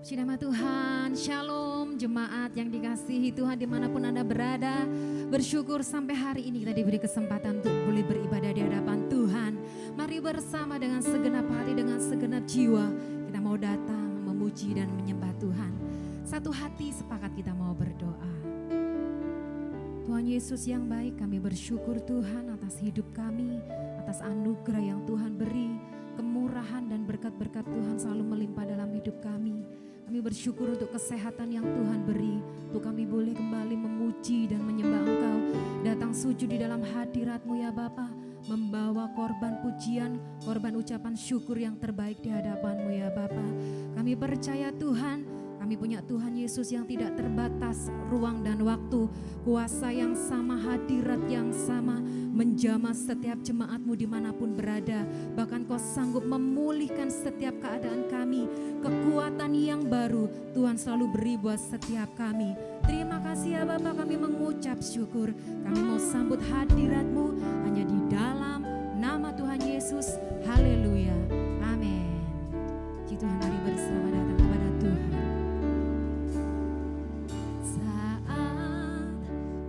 Puji nama Tuhan, shalom jemaat yang dikasihi Tuhan dimanapun Anda berada. Bersyukur sampai hari ini kita diberi kesempatan untuk boleh beribadah di hadapan Tuhan. Mari bersama dengan segenap hati, dengan segenap jiwa kita mau datang memuji dan menyembah Tuhan. Satu hati sepakat kita mau berdoa. Tuhan Yesus yang baik, kami bersyukur Tuhan atas hidup kami, atas anugerah yang Tuhan beri, kemurahan dan berkat-berkat Tuhan selalu melimpah dalam hidup kami. Kami bersyukur untuk kesehatan yang Tuhan beri, untuk kami boleh kembali memuji dan menyembah Engkau, datang sujud di dalam hadirat-Mu ya Bapa, membawa korban pujian, korban ucapan syukur yang terbaik di hadapan-Mu ya Bapa. Kami percaya Tuhan, kami punya Tuhan Yesus yang tidak terbatas ruang dan waktu, kuasa yang sama, hadirat yang sama, menjamah setiap jemaat-Mu dimanapun berada. Bahkan Kau sanggup memulihkan setiap keadaan kami, kekuatan yang baru Tuhan selalu beri buat setiap kami. Terima kasih ya Bapa, kami mengucap syukur, kami mau sambut hadirat-Mu hanya di dalam nama Tuhan Yesus. Haleluya, amin. Puji Tuhan, mari bersama datang kepada Tuhan. Saat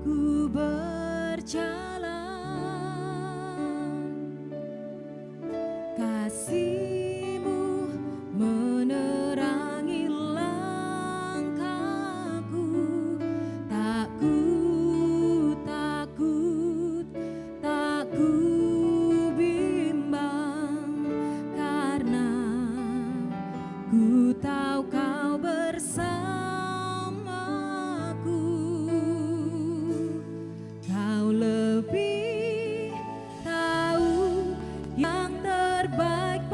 ku berjalan, kasih-Mu menerangi langkahku. Tak ku bimbang, karena ku tahu Kau bersamaku. Kau lebih tahu yang terbaik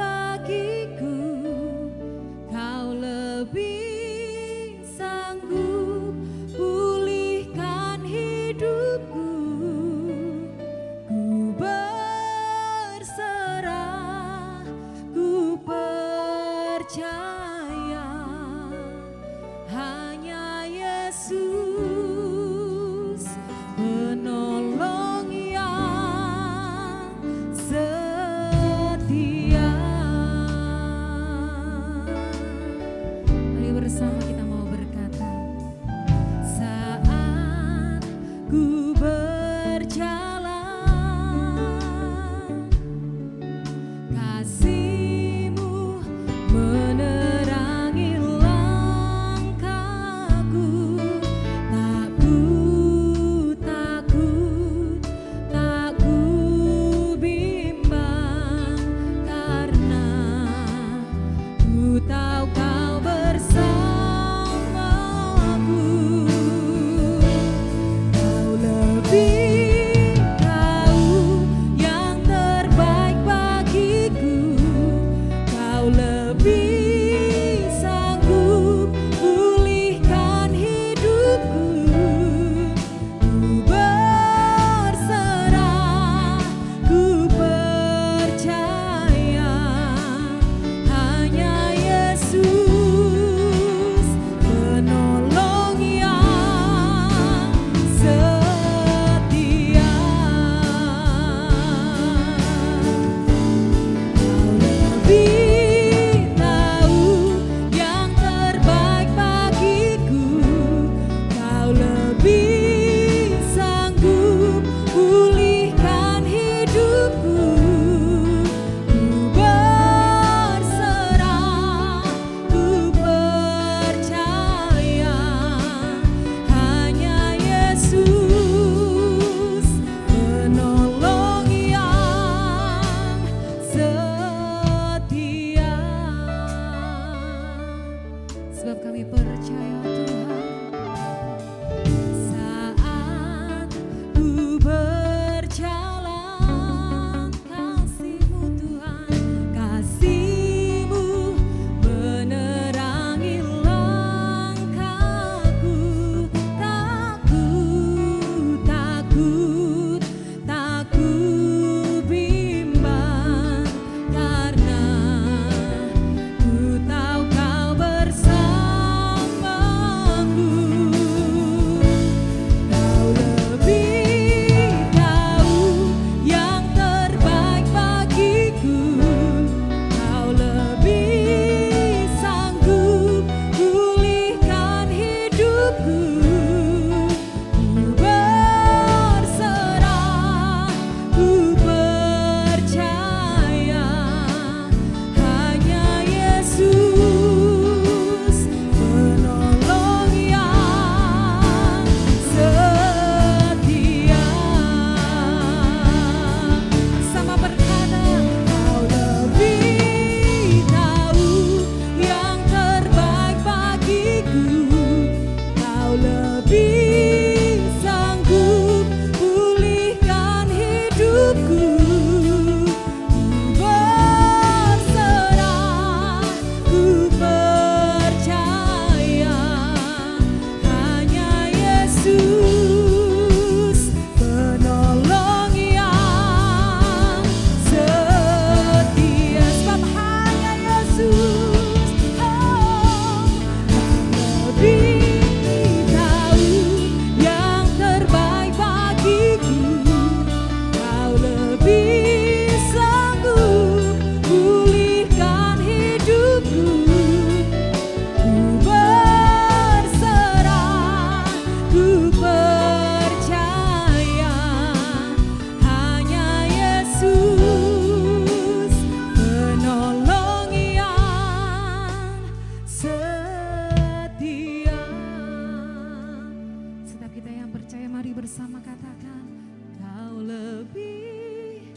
kita yang percaya, mari bersama katakan, Kau lebih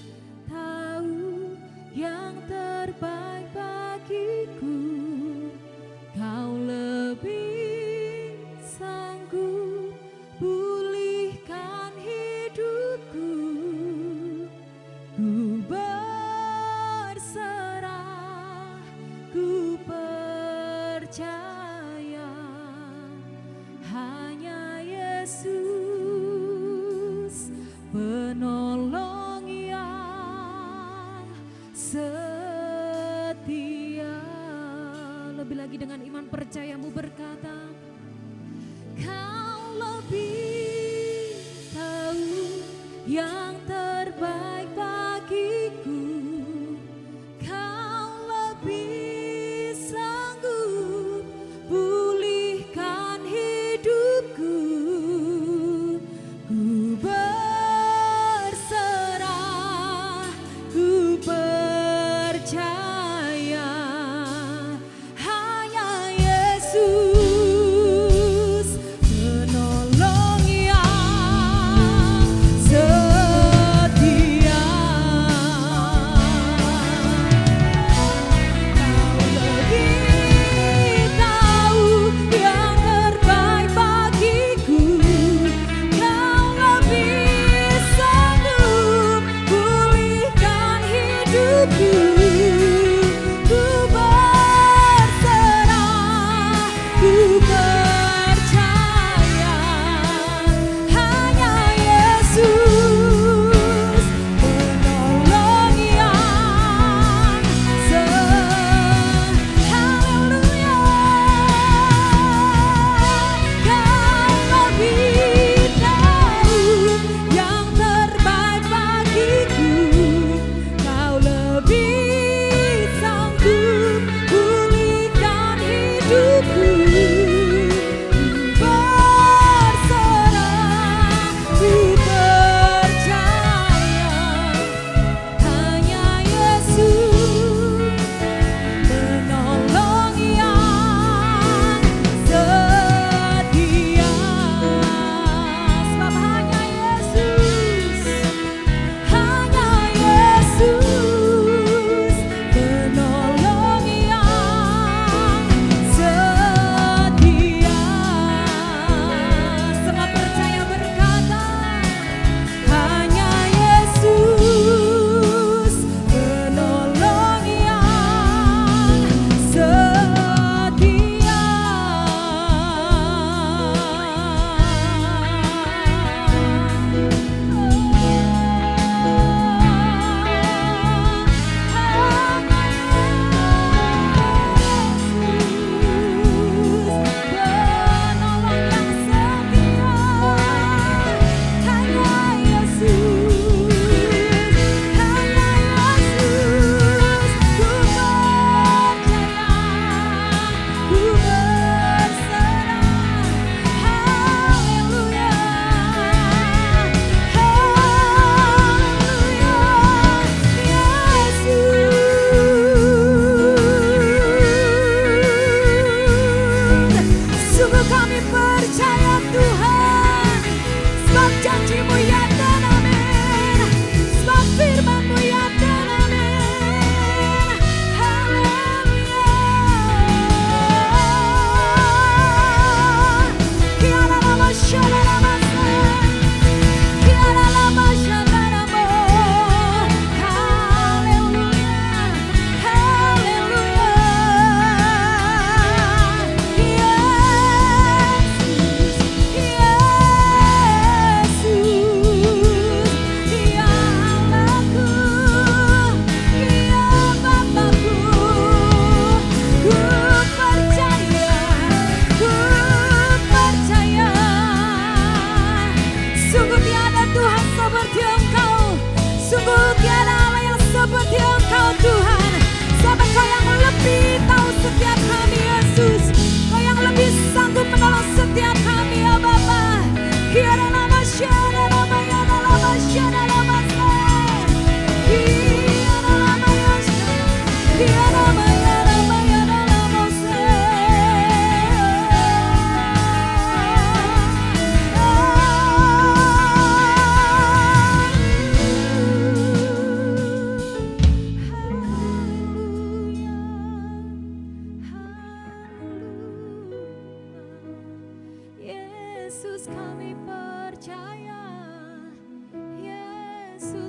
tahu yang terbaik bagiku, Kau lebih sanggup pulihkan hidupku. Ku berserah, ku percaya, hanya Yesus penolong yang setia. Lebih lagi dengan iman percayamu berkata, Kau lebih tahu yang terbaik bagiku, Kau lebih sanggup pulihkan hidupku. Ku berserah, ku percaya, hanya Yesus penolong yang setia.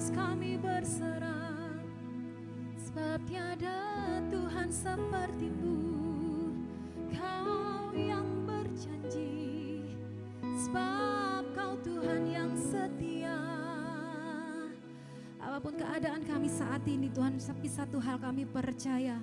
Yesus kami berserah, sebab tiada Tuhan seperti-Mu. Kau yang berjanji, sebab Kau Tuhan yang setia. Apapun keadaan kami saat ini Tuhan, tapi satu hal kami percaya,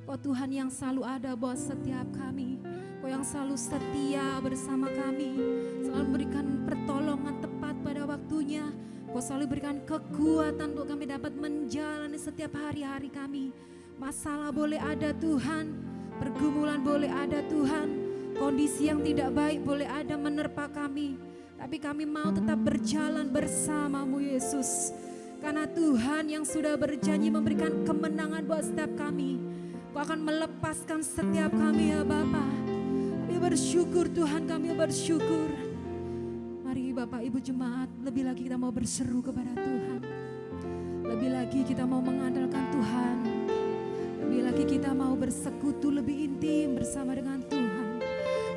Kau Tuhan yang selalu ada buat setiap kami. Kau yang selalu setia bersama kami, selalu berikan pertolongan tepat pada waktunya. Kau selalu berikan kekuatan untuk kami dapat menjalani setiap hari-hari kami. Masalah boleh ada Tuhan, pergumulan boleh ada Tuhan, kondisi yang tidak baik boleh ada menerpa kami, tapi kami mau tetap berjalan bersama-Mu Yesus. Karena Tuhan yang sudah berjanji memberikan kemenangan buat setiap kami. Kau akan melepaskan setiap kami ya Bapa. Kami bersyukur Tuhan, kami bersyukur. Mari Bapak Ibu Jemaat, lebih lagi kita mau berseru kepada Tuhan. Lebih lagi kita mau mengandalkan Tuhan. Lebih lagi kita mau bersekutu lebih intim bersama dengan Tuhan.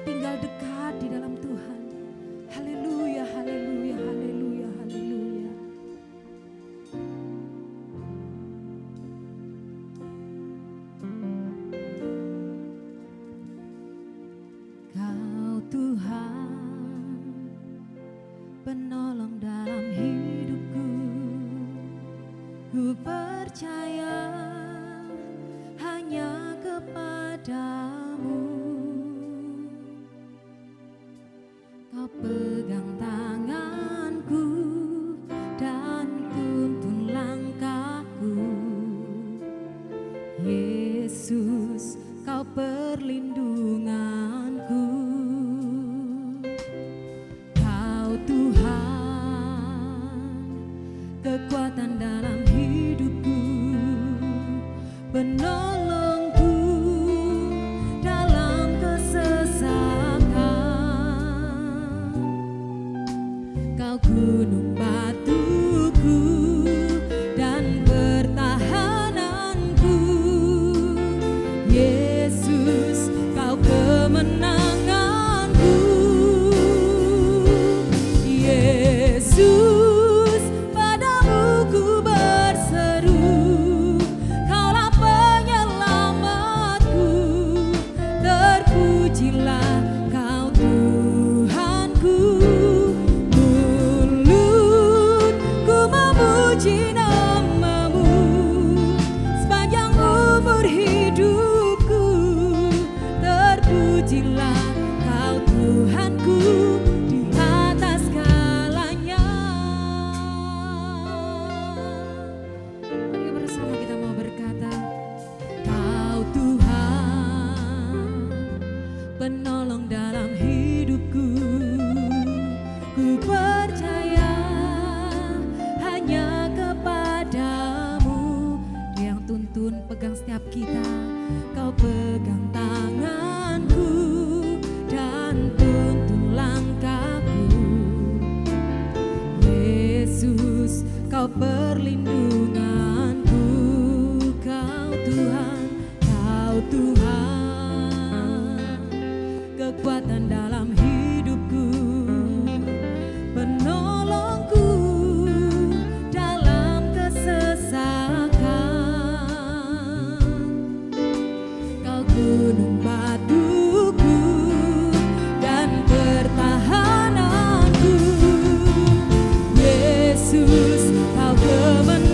Tinggal dekat di dalam Tuhan. Haleluya, haleluya, haleluya, haleluya. Kau Tuhan, penolong dalam hidupku. Ku percaya hanya kepadamu. Kau pegang tanganku dan tuntun langkahku. Yesus, Kau perlindunganku. Kau Tuhan, kekuatan dalam hidupku, penolongku dalam kesesakan. Kau gunung batuku dan pertahananku. Yesus, Kau kemenanganku. Yesus, padamu ku berseru. Kaulah penyelamatku. Terpujilah Kau Tuhanku. Mulutku memuji nama-Mu sepanjang umur hidupku. Terpujilah Kau Tuhanku di atas segalanya. Mari bersama kita mau berkata, Kau Tuhan, penolong dalam hidupku. Ku percaya hanya kepadamu. Dia yang tuntun pegang setiap kita. Kau pegang tanganku dan tuntun langkahku. Yesus, Kau perlindunganku. Kau Tuhan, Kau Tuhan, kekuatan dalam hidupku, penolongku dalam kesesakan. Kau gunung batuku dan pertahananku. Yesus, Kau kemenanganku.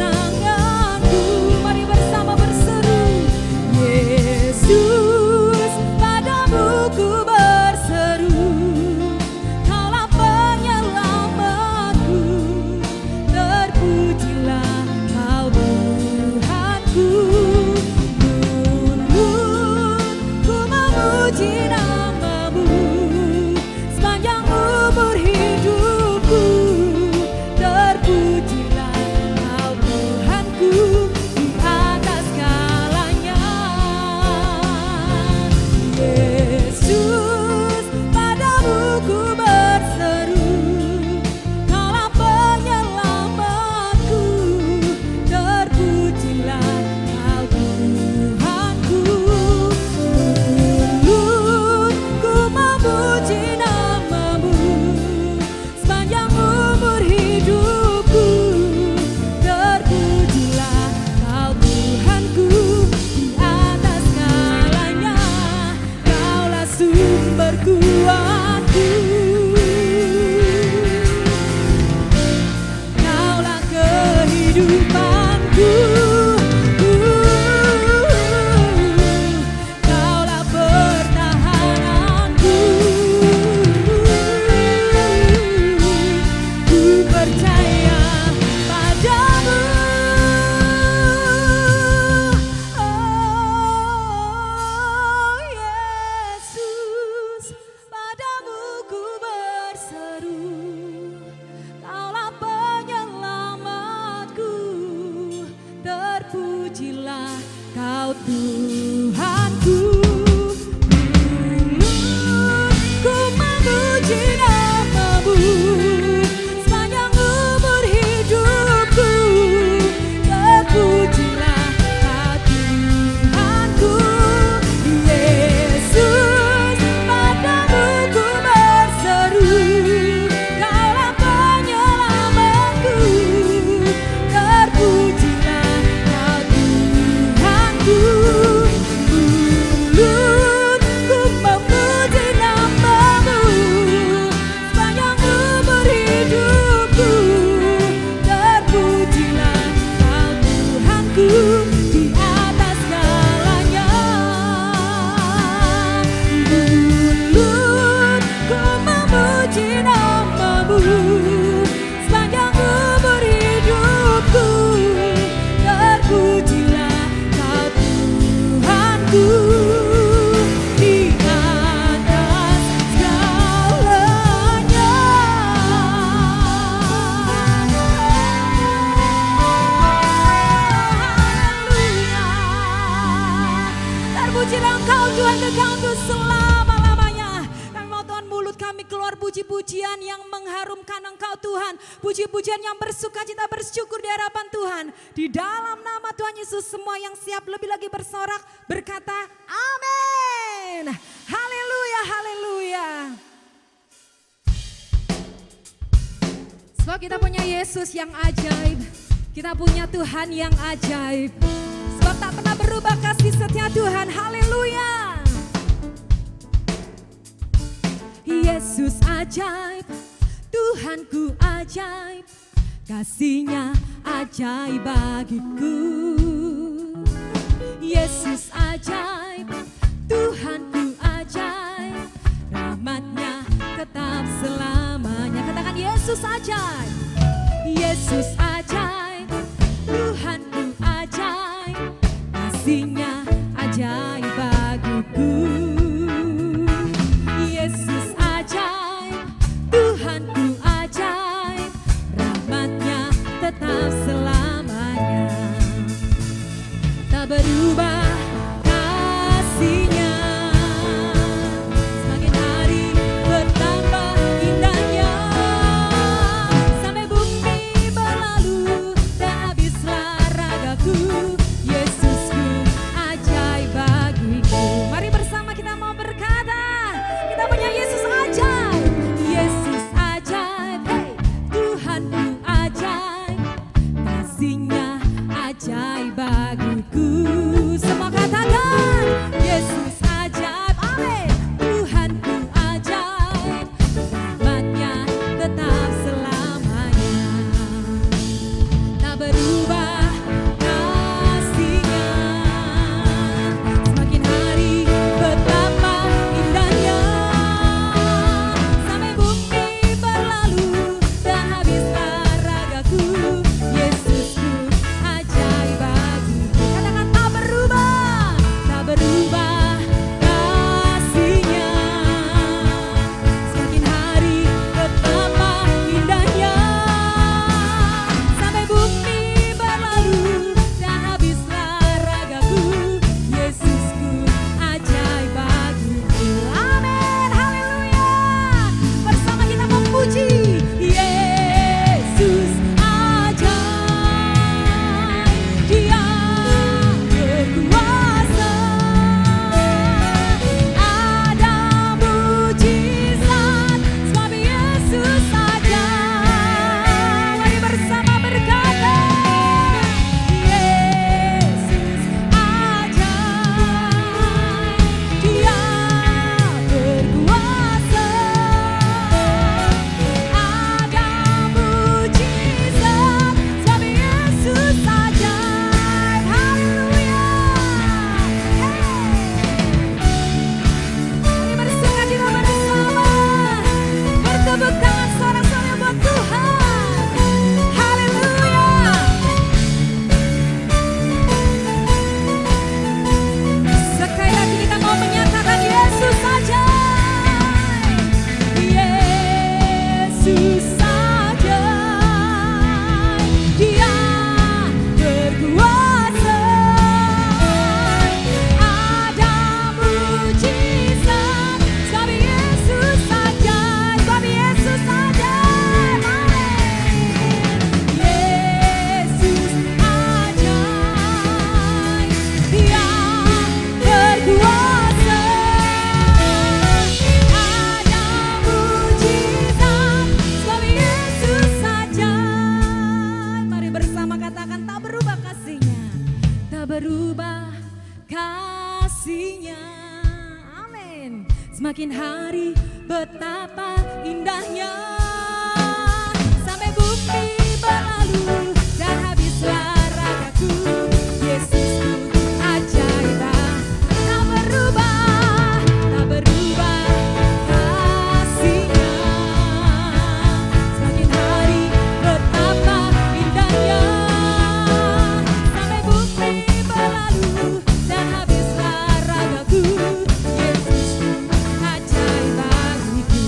puji-pujian yang mengharumkan Engkau Tuhan. Puji-pujian yang bersukacita bersyukur di hadapan Tuhan. Di dalam nama Tuhan Yesus semua yang siap lebih lagi bersorak berkata amin. Haleluya, haleluya. Sebab kita punya Yesus yang ajaib. Kita punya Tuhan yang ajaib. Sebab tak pernah berubah kasih setia Tuhan. Haleluya. Yesus ajaib, Tuhanku ajaib, kasih-Nya ajaib bagiku. Yesus ajaib, Tuhanku ajaib, rahmat-Nya tetap selamanya. Katakan Yesus ajaib, Yesus ajaib, Tuhanku ajaib, kasih-Nya ajaib bagiku. Yesus ajaib, Tuhanku ajaib, rahmat-Nya tetap selamanya. Tak berubah kasih-Nya, semakin hari bertambah indahnya. Sampai bumi berlalu dan habislah ragaku, Yesusku ajaib bagiku. Mari bersama kita mau berkata, kita punya Yesus ajaib, Yesus ajaib, hey, Tuhanku ajaib, kasih-Nya ajaib bagiku. Semua katakan, Yesus ajaib, amin. Tuhanku ajaib, rahmat-Nya tetap selamanya. Tak berubah kasih-Nya, semakin hari betapa indahnya. Sampai bumi berlalu dan habislah ragaku, Yesusku ajaib bagiku. Katakan tak berubah kasih-Nya, semakin hari betapa indahnya. Sampai bumi berlalu dan habislah ragaku, Yesusku ajaib bagiku. Amin, haleluya. Bersama kita memuji Yesus ajaib, Dia berkuasa, ada mujizat, sebab Yesus ajaib. Mari bersama berkata, Yesus ajaib, Dia berkuasa, ada mujizat, sebab Yesus ajaib. Haleluya. Mari bersukacita bersama, bertepuk tangan sorak-sorai buat Tuhan. Haleluya. Sekali lagi kita mau menyatakan Yesus ajaib, Yesus ajaib, Dia berkuasa, ada mujizat, sebab Yesus ajaib, sebab Yesus ajaib. Amin. Yesus ajaib, Dia berkuasa, ada mujizat, sebab Yesus ajaib. Mari bersama katakan tak berubah kasih-Nya, tak berubah kasih-Nya. Amin. Semakin hari betapa indahnya. Sampai bumi berlalu dan habislah ragaku, Yesusku ajaib. Tak berubah kasih-Nya. Semakin hari betapa indahnya. Sampai bumi berlalu dan habislah ragaku, Yesusku ajaib bagiku.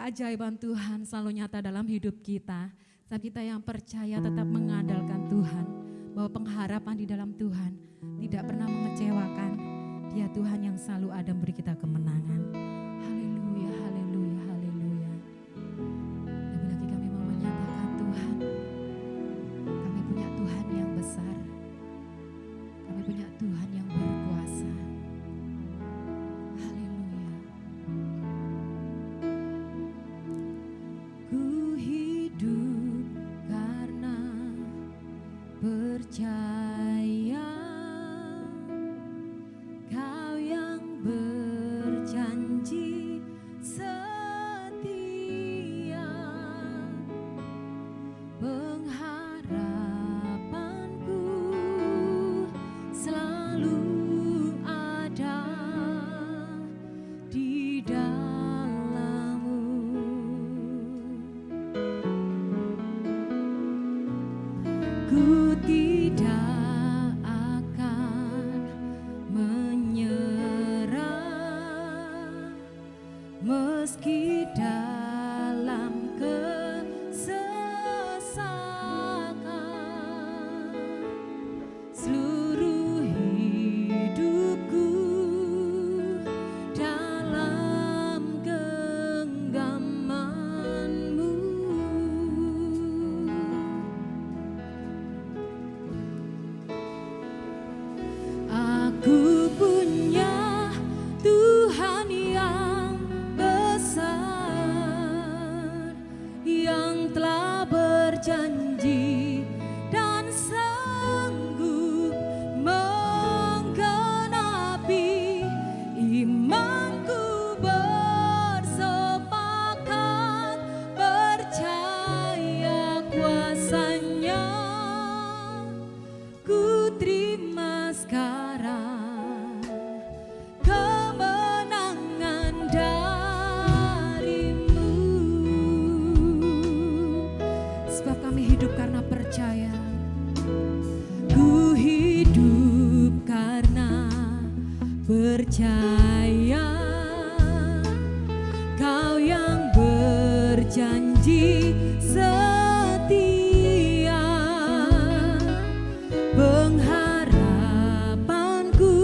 keajaiban Tuhan selalu nyata dalam hidup kita. Saat kita yang percaya tetap mengandalkan Tuhan, bahwa pengharapan di dalam Tuhan tidak pernah mengecewakan. Dia Tuhan yang selalu ada memberi kita kemenangan. Haleluya, haleluya, haleluya. Lebih lagi kami mau menyatakan Tuhan, kami punya Tuhan yang besar. Kami punya Tuhan yang berkuasa. Haleluya. Ku hidup karena percaya Kau yang berjanji setia, pengharapanku selalu ada di dalam-Mu. Ku tidak akan menyerah meski dalam kesesakan. Seluruh hidupku dalam genggaman-Mu. Aku punya Tuhan yang besar, yang telah berjanji dan sanggup menggenapi. Imanku bersepakat percaya kuasa-Nya. Ku terima sekarang kemenangan dari-Mu. Sebab kami hidup karena percaya. Ku hidup karena percaya Kau yang berjanji setia, pengharapanku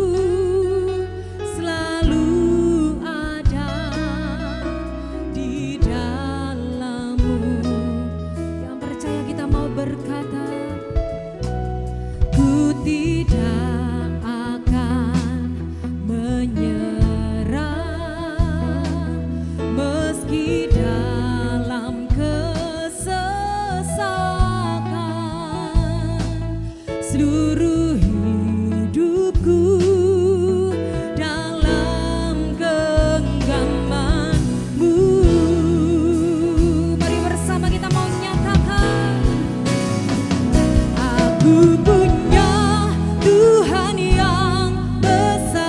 selalu ada di dalam-Mu. Yang percaya kita mau berkata, ku tidak akan menyerah meski dalam kesesakan. Seluruh hidupku dalam genggaman-Mu. Mari bersama kita mau nyatakan, aku punya Tuhan yang besar,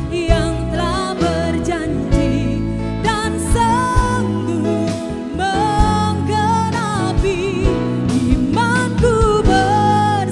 yang telah berjanji dan sanggup menggenapi. Imanku bersepakat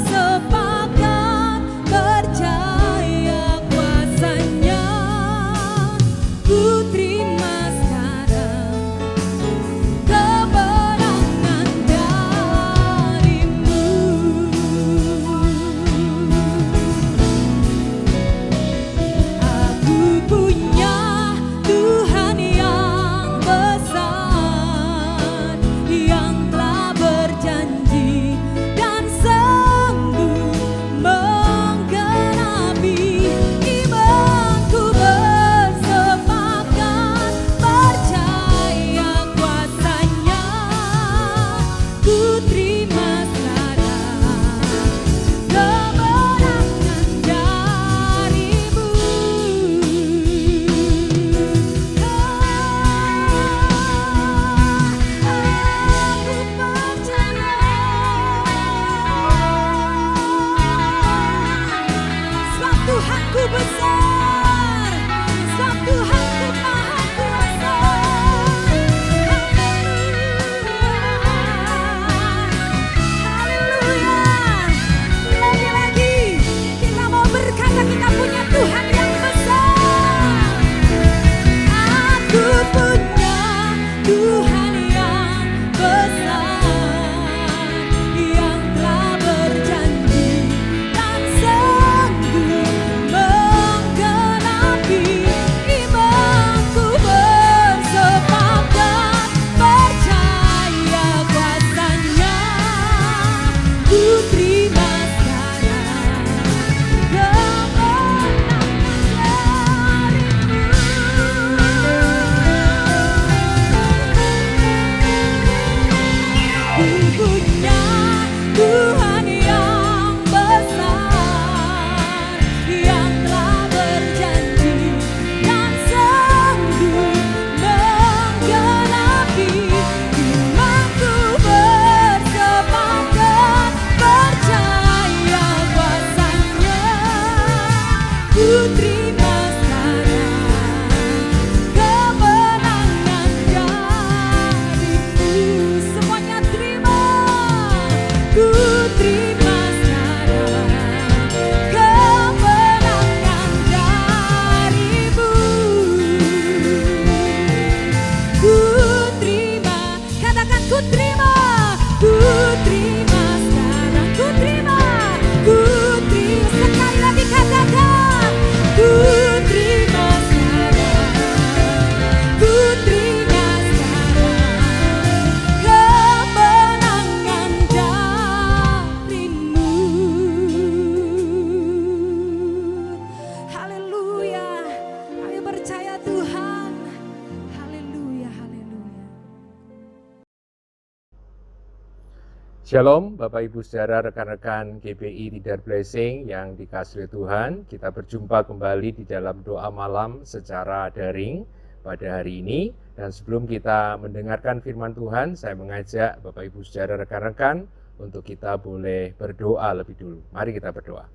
Shalom Bapak Ibu saudara rekan-rekan GBI Leader Blessing yang dikasihi Tuhan. Kita berjumpa kembali di dalam doa malam secara daring pada hari ini. Dan sebelum kita mendengarkan firman Tuhan, saya mengajak Bapak Ibu saudara rekan-rekan untuk kita boleh berdoa lebih dulu. Mari kita berdoa.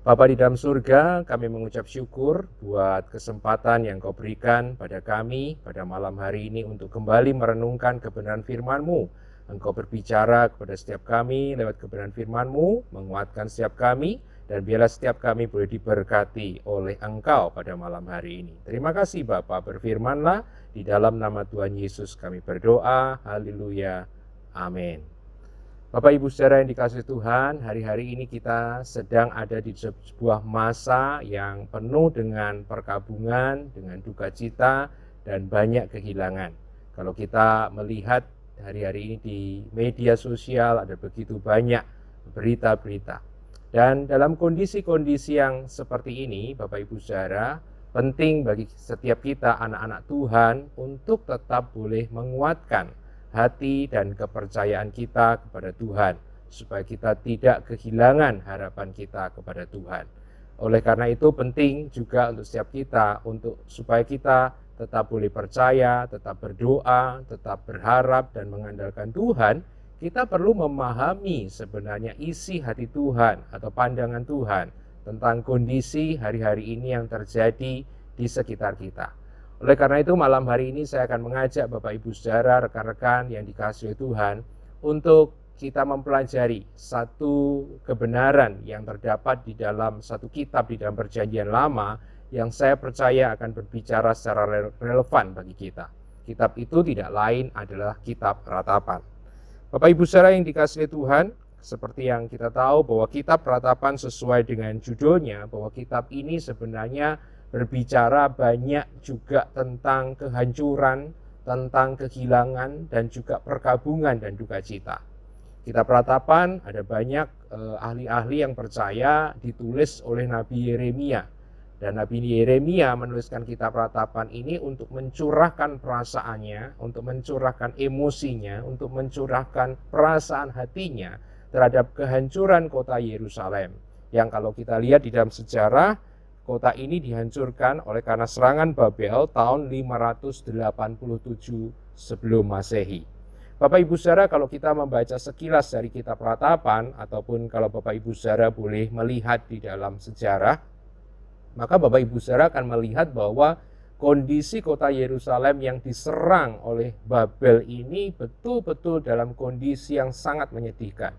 Bapa di dalam surga, kami mengucap syukur buat kesempatan yang Kau berikan pada kami pada malam hari ini untuk kembali merenungkan kebenaran firman-Mu. Engkau berbicara kepada setiap kami lewat kebenaran firman-Mu, menguatkan setiap kami, dan biarlah setiap kami boleh diberkati oleh Engkau pada malam hari ini. Terima kasih Bapa, berfirmanlah, di dalam nama Tuhan Yesus kami berdoa, haleluya, amin. Bapak Ibu saudara yang dikasihi Tuhan, hari-hari ini kita sedang ada di sebuah masa yang penuh dengan perkabungan, dengan duka cita, dan banyak kehilangan. Kalau kita melihat hari-hari ini di media sosial ada begitu banyak berita-berita. Dan dalam kondisi-kondisi yang seperti ini, Bapak Ibu saudara, penting bagi setiap kita anak-anak Tuhan untuk tetap boleh menguatkan hati dan kepercayaan kita kepada Tuhan, supaya kita tidak kehilangan harapan kita kepada Tuhan. Oleh karena itu penting juga untuk setiap kita, supaya kita tetap boleh percaya, tetap berdoa, tetap berharap dan mengandalkan Tuhan. Kita perlu memahami sebenarnya isi hati Tuhan atau pandangan Tuhan tentang kondisi hari-hari ini yang terjadi di sekitar kita. Oleh karena itu malam hari ini saya akan mengajak Bapak Ibu saudara, rekan-rekan yang dikasihi Tuhan untuk kita mempelajari satu kebenaran yang terdapat di dalam satu kitab di dalam Perjanjian Lama yang saya percaya akan berbicara secara relevan bagi kita. Kitab itu tidak lain adalah kitab Ratapan. Bapak Ibu saudara yang dikasihi Tuhan, seperti yang kita tahu bahwa kitab Ratapan sesuai dengan judulnya, bahwa kitab ini sebenarnya berbicara banyak juga tentang kehancuran, tentang kehilangan, dan juga perkabungan dan duka cita. Kitab Ratapan ada banyak ahli-ahli yang percaya ditulis oleh Nabi Yeremia. Dan Nabi Yeremia menuliskan kitab Ratapan ini untuk mencurahkan perasaannya, untuk mencurahkan emosinya, untuk mencurahkan perasaan hatinya terhadap kehancuran kota Yerusalem. Yang kalau kita lihat di dalam sejarah, kota ini dihancurkan oleh karena serangan Babel tahun 587 sebelum Masehi. Bapak Ibu saudara, kalau kita membaca sekilas dari kitab Ratapan, ataupun kalau Bapak Ibu saudara boleh melihat di dalam sejarah, maka Bapak Ibu saudara akan melihat bahwa kondisi kota Yerusalem yang diserang oleh Babel ini betul-betul dalam kondisi yang sangat menyedihkan.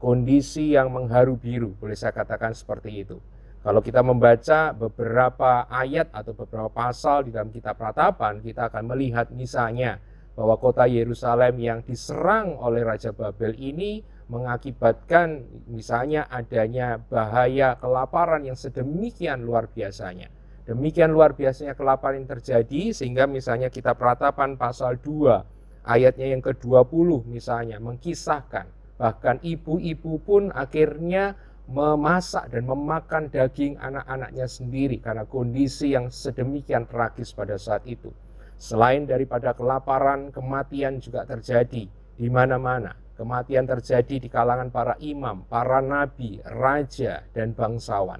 Kondisi yang mengharu biru, boleh saya katakan seperti itu. Kalau kita membaca beberapa ayat atau beberapa pasal di dalam kitab Ratapan, kita akan melihat misalnya bahwa kota Yerusalem yang diserang oleh Raja Babel ini mengakibatkan misalnya adanya bahaya kelaparan yang sedemikian luar biasanya. Demikian luar biasanya kelaparan yang terjadi sehingga misalnya kitab Ratapan pasal 2 ayatnya yang ke-20 misalnya mengkisahkan bahkan ibu-ibu pun akhirnya memasak dan memakan daging anak-anaknya sendiri karena kondisi yang sedemikian tragis pada saat itu. Selain daripada kelaparan, kematian juga terjadi di mana-mana. Kematian terjadi di kalangan para imam, para nabi, raja, dan bangsawan.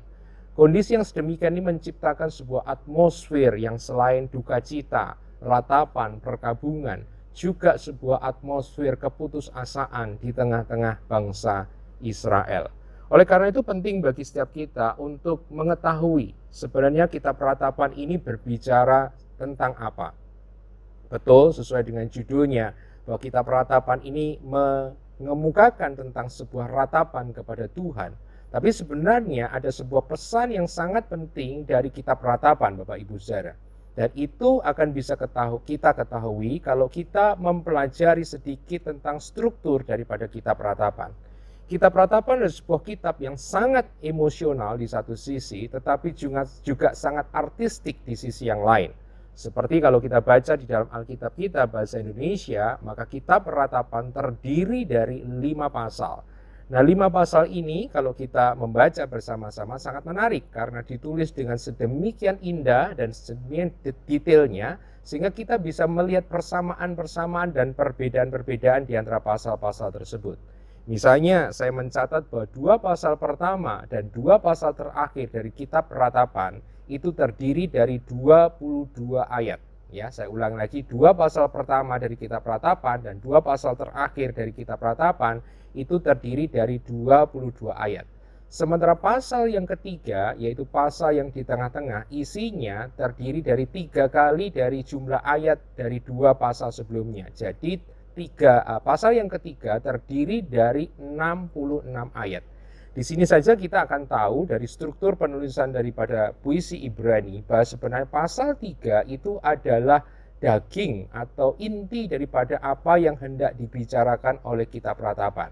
Kondisi yang sedemikian ini menciptakan sebuah atmosfer yang selain duka cita, ratapan, perkabungan, juga sebuah atmosfer keputusasaan di tengah-tengah bangsa Israel. Oleh karena itu penting bagi setiap kita untuk mengetahui sebenarnya kitab Ratapan ini berbicara tentang apa. Betul, sesuai dengan judulnya, bahwa kitab Ratapan ini mengemukakan tentang sebuah ratapan kepada Tuhan. Tapi sebenarnya ada sebuah pesan yang sangat penting dari kitab Ratapan, Bapak Ibu saudara. Dan itu akan bisa kita ketahui kalau kita mempelajari sedikit tentang struktur daripada kitab Ratapan. Kitab Ratapan adalah sebuah kitab yang sangat emosional di satu sisi, tetapi juga sangat artistik di sisi yang lain. Seperti kalau kita baca di dalam Alkitab kita bahasa Indonesia, maka kitab Ratapan terdiri dari 5 pasal. Nah, 5 pasal ini kalau kita membaca bersama-sama sangat menarik karena ditulis dengan sedemikian indah dan sedemikian detailnya, sehingga kita bisa melihat persamaan-persamaan dan perbedaan-perbedaan di antara pasal-pasal tersebut. Misalnya saya mencatat bahwa 2 pasal pertama dan 2 pasal terakhir dari kitab Ratapan itu terdiri dari 22 ayat. Ya, saya ulang lagi, 2 pasal pertama dari kitab Ratapan dan 2 pasal terakhir dari kitab Ratapan itu terdiri dari 22 ayat. Sementara pasal yang ketiga, yaitu pasal yang di tengah-tengah, isinya terdiri dari 3 kali dari jumlah ayat dari 2 pasal sebelumnya. Jadi pasal yang ketiga terdiri dari 66 ayat. Di sini saja kita akan tahu dari struktur penulisan daripada puisi Ibrani bahwa sebenarnya pasal 3 itu adalah daging atau inti daripada apa yang hendak dibicarakan oleh kitab Ratapan.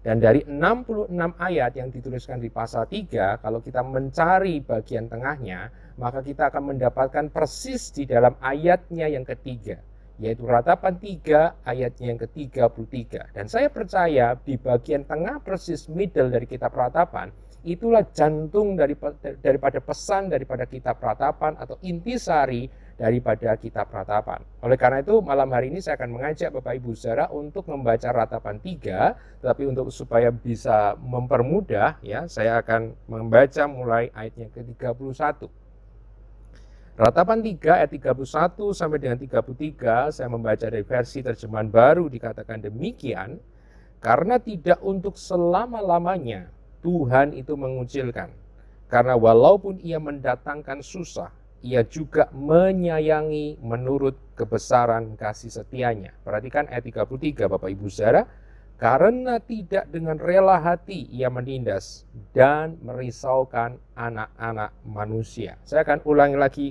Dan dari 66 ayat yang dituliskan di pasal 3, kalau kita mencari bagian tengahnya, maka kita akan mendapatkan persis di dalam ayatnya yang ketiga, yaitu Ratapan 3 ayatnya yang ke-33. Dan saya percaya di bagian tengah persis middle dari kitab Ratapan, itulah jantung daripada pesan daripada kitab Ratapan atau intisari daripada kitab Ratapan. Oleh karena itu malam hari ini saya akan mengajak Bapak Ibu Saudara untuk membaca Ratapan 3, tetapi untuk supaya bisa mempermudah ya, saya akan membaca mulai ayatnya ke-31. Ratapan 3 ayat 31 sampai dengan 33, saya membaca dari versi terjemahan baru, dikatakan demikian, karena tidak untuk selama-lamanya Tuhan itu mengucilkan, karena walaupun ia mendatangkan susah, ia juga menyayangi menurut kebesaran kasih setianya. Perhatikan ayat 33 Bapak Ibu Saudara, karena tidak dengan rela hati ia menindas dan merisaukan anak-anak manusia. Saya akan ulangi lagi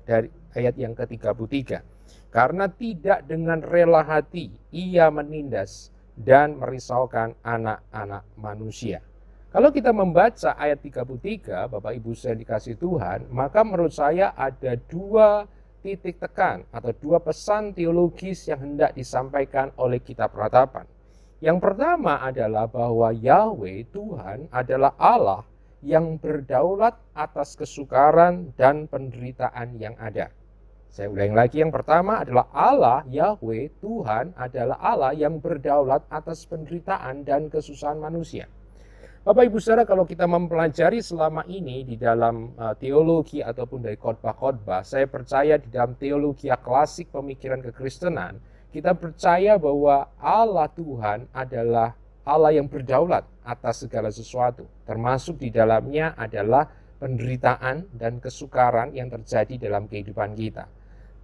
dari ayat yang ke-33. Karena tidak dengan rela hati ia menindas dan merisaukan anak-anak manusia. Kalau kita membaca ayat 33, Bapak Ibu saya dikasih Tuhan, maka menurut saya ada 2 titik tekan atau 2 pesan teologis yang hendak disampaikan oleh kitab Ratapan. Yang pertama adalah bahwa Yahweh Tuhan adalah Allah yang berdaulat atas kesukaran dan penderitaan yang ada. Saya ulangi lagi, yang pertama adalah Allah Yahweh Tuhan adalah Allah yang berdaulat atas penderitaan dan kesusahan manusia. Bapak Ibu Saudara, kalau kita mempelajari selama ini di dalam teologi ataupun dari khotbah-khotbah, saya percaya di dalam teologi klasik pemikiran kekristenan, kita percaya bahwa Allah Tuhan adalah Allah yang berdaulat atas segala sesuatu, termasuk di dalamnya adalah penderitaan dan kesukaran yang terjadi dalam kehidupan kita.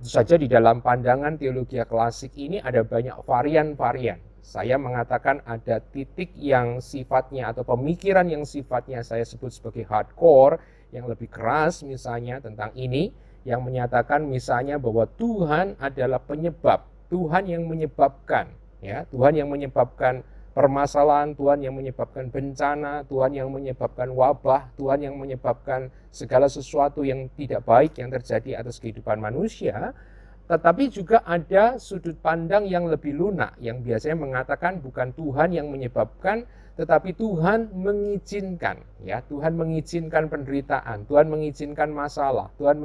Tentu saja di dalam pandangan teologi klasik ini ada banyak varian-varian. Saya mengatakan ada titik yang sifatnya atau pemikiran yang sifatnya saya sebut sebagai hardcore, yang lebih keras misalnya tentang ini, yang menyatakan misalnya bahwa Tuhan adalah penyebab, Tuhan yang menyebabkan, ya, Tuhan yang menyebabkan permasalahan, Tuhan yang menyebabkan bencana, Tuhan yang menyebabkan wabah, Tuhan yang menyebabkan segala sesuatu yang tidak baik yang terjadi atas kehidupan manusia. Tetapi juga ada sudut pandang yang lebih lunak, yang biasanya mengatakan bukan Tuhan yang menyebabkan, tetapi Tuhan mengizinkan, ya, Tuhan mengizinkan penderitaan, Tuhan mengizinkan masalah, Tuhan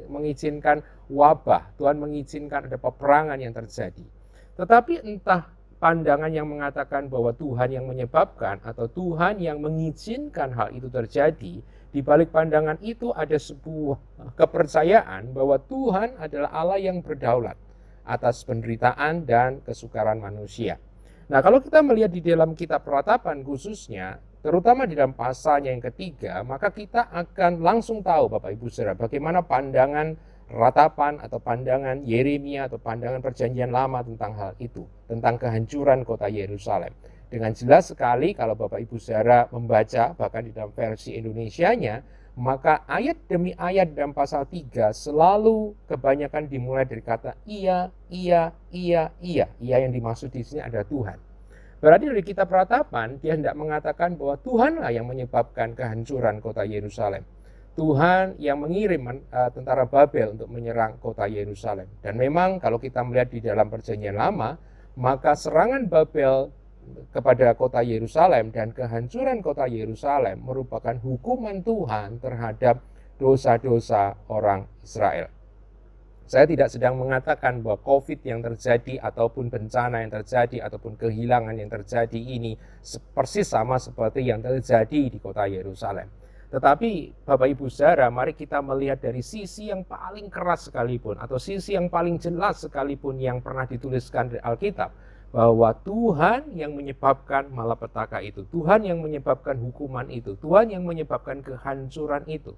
mengizinkan wabah, Tuhan mengizinkan ada peperangan yang terjadi. Tetapi entah pandangan yang mengatakan bahwa Tuhan yang menyebabkan atau Tuhan yang mengizinkan hal itu terjadi, di balik pandangan itu ada sebuah kepercayaan bahwa Tuhan adalah Allah yang berdaulat atas penderitaan dan kesukaran manusia. Nah, kalau kita melihat di dalam kitab Ratapan khususnya, terutama di dalam pasalnya yang ketiga, maka kita akan langsung tahu Bapak Ibu Saudara bagaimana pandangan Ratapan atau pandangan Yeremia atau pandangan Perjanjian Lama tentang hal itu, tentang kehancuran kota Yerusalem. Dengan jelas sekali kalau Bapak Ibu Saudara membaca bahkan di dalam versi Indonesianya, maka ayat demi ayat dalam pasal 3 selalu kebanyakan dimulai dari kata iya, iya, iya, iya. Iya yang dimaksud di sini adalah Tuhan. Berarti dari kitab Ratapan dia hendak mengatakan bahwa Tuhanlah yang menyebabkan kehancuran kota Yerusalem. Tuhan yang mengirim tentara Babel untuk menyerang kota Yerusalem. Dan memang kalau kita melihat di dalam Perjanjian Lama, maka serangan Babel kepada kota Yerusalem dan kehancuran kota Yerusalem merupakan hukuman Tuhan terhadap dosa-dosa orang Israel. Saya tidak sedang mengatakan bahwa COVID yang terjadi ataupun bencana yang terjadi ataupun kehilangan yang terjadi ini persis sama seperti yang terjadi di kota Yerusalem. Tetapi Bapak Ibu Saudara, mari kita melihat dari sisi yang paling keras sekalipun atau sisi yang paling jelas sekalipun yang pernah dituliskan di Alkitab, bahwa Tuhan yang menyebabkan malapetaka itu, Tuhan yang menyebabkan hukuman itu, Tuhan yang menyebabkan kehancuran itu.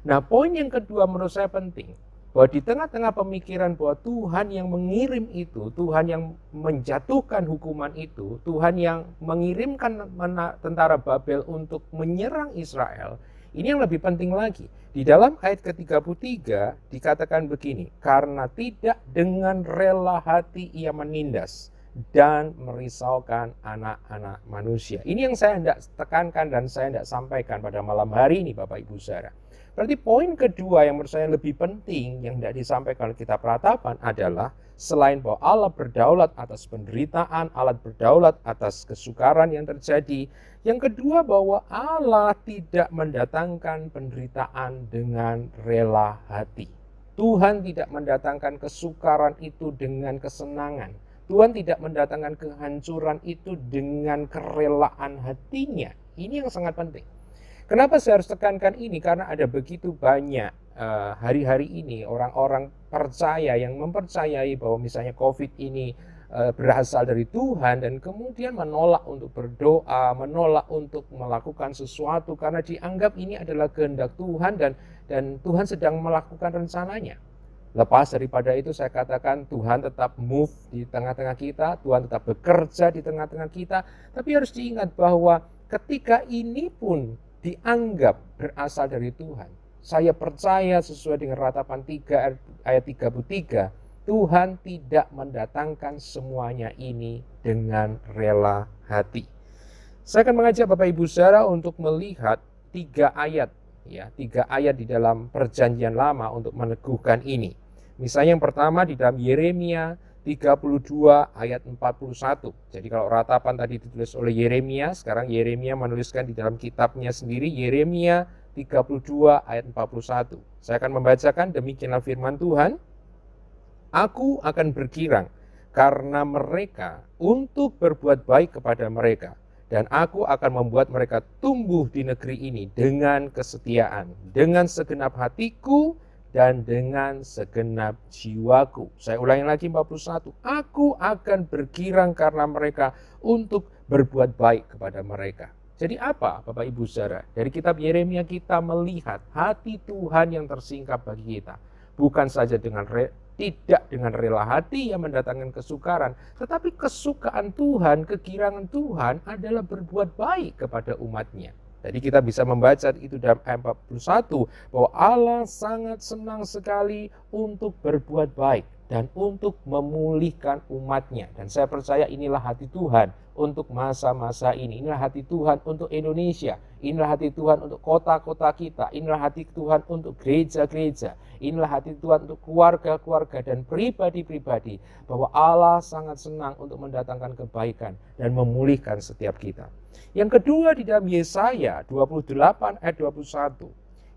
Nah, poin yang kedua menurut saya penting, bahwa di tengah-tengah pemikiran bahwa Tuhan yang mengirim itu, Tuhan yang menjatuhkan hukuman itu, Tuhan yang mengirimkan tentara Babel untuk menyerang Israel, ini yang lebih penting lagi. Di dalam ayat ke-33 dikatakan begini, karena tidak dengan rela hati ia menindas dan merisaukan anak-anak manusia. Ini yang saya hendak tekankan dan saya hendak sampaikan pada malam hari ini Bapak Ibu Saudara. Berarti poin kedua yang menurut saya lebih penting yang tidak disampaikan oleh kitab Ratapan adalah selain bahwa Allah berdaulat atas penderitaan, Allah berdaulat atas kesukaran yang terjadi, yang kedua bahwa Allah tidak mendatangkan penderitaan dengan rela hati. Tuhan tidak mendatangkan kesukaran itu dengan kesenangan. Tuhan tidak mendatangkan kehancuran itu dengan kerelaan hatinya. Ini yang sangat penting. Kenapa saya harus tekankan ini? Karena ada begitu banyak hari-hari ini orang-orang percaya yang mempercayai bahwa misalnya COVID ini berasal dari Tuhan dan kemudian menolak untuk berdoa, menolak untuk melakukan sesuatu karena dianggap ini adalah kehendak Tuhan dan Tuhan sedang melakukan rencananya. Lepas daripada itu saya katakan Tuhan tetap move di tengah-tengah kita, Tuhan tetap bekerja di tengah-tengah kita, tapi harus diingat bahwa ketika ini pun dianggap berasal dari Tuhan. Saya percaya sesuai dengan Ratapan 3 ayat 33, Tuhan tidak mendatangkan semuanya ini dengan rela hati. Saya akan mengajak Bapak Ibu Saudara untuk melihat 3 ayat di dalam Perjanjian Lama untuk meneguhkan ini. Misalnya yang pertama di dalam Yeremia 32 ayat 41. Jadi kalau Ratapan tadi ditulis oleh Yeremia, sekarang Yeremia menuliskan di dalam kitabnya sendiri Yeremia 32 ayat 41. Saya akan membacakan, demikianlah firman Tuhan. Aku akan bergirang karena mereka untuk berbuat baik kepada mereka. Dan aku akan membuat mereka tumbuh di negeri ini dengan kesetiaan, dengan segenap hatiku, dan dengan segenap jiwaku. Saya ulangi lagi 41. Aku akan bergirang karena mereka untuk berbuat baik kepada mereka. Jadi apa Bapak Ibu Saudara? Dari kitab Yeremia kita melihat hati Tuhan yang tersingkap bagi kita. Bukan saja tidak dengan rela hati yang mendatangkan kesukaran, tetapi kesukaan Tuhan, kegirangan Tuhan adalah berbuat baik kepada umatnya. Jadi kita bisa membaca itu dalam ayat 41 bahwa Allah sangat senang sekali untuk berbuat baik dan untuk memulihkan umatnya. Dan saya percaya inilah hati Tuhan untuk masa-masa ini. Inilah hati Tuhan untuk Indonesia. Inilah hati Tuhan untuk kota-kota kita. Inilah hati Tuhan untuk gereja-gereja. Inilah hati Tuhan untuk keluarga-keluarga dan pribadi-pribadi. Bahwa Allah sangat senang untuk mendatangkan kebaikan dan memulihkan setiap kita. Yang kedua di dalam Yesaya 28 ayat 21.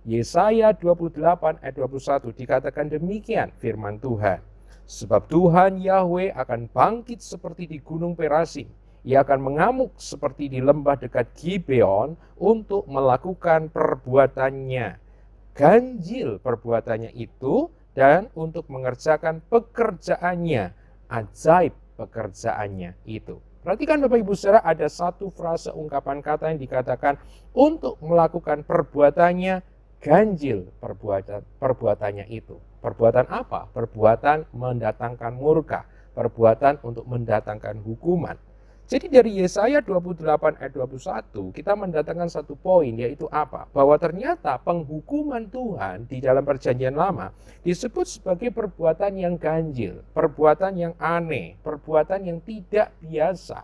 Yesaya 28 ayat 21 dikatakan demikian firman Tuhan. Sebab Tuhan Yahweh akan bangkit seperti di gunung Perasim. Ia akan mengamuk seperti di lembah dekat Gibeon untuk melakukan perbuatannya. Ganjil perbuatannya itu dan untuk mengerjakan pekerjaannya. Ajaib pekerjaannya itu. Perhatikan Bapak Ibu Saudara, ada satu frase ungkapan kata yang dikatakan untuk melakukan perbuatannya, ganjil perbuatannya itu. Perbuatan apa? Perbuatan mendatangkan murka, perbuatan untuk mendatangkan hukuman. Jadi dari Yesaya 28 ayat 21 kita mendatangkan satu poin, yaitu apa? Bahwa ternyata penghukuman Tuhan di dalam Perjanjian Lama disebut sebagai perbuatan yang ganjil, perbuatan yang aneh, perbuatan yang tidak biasa.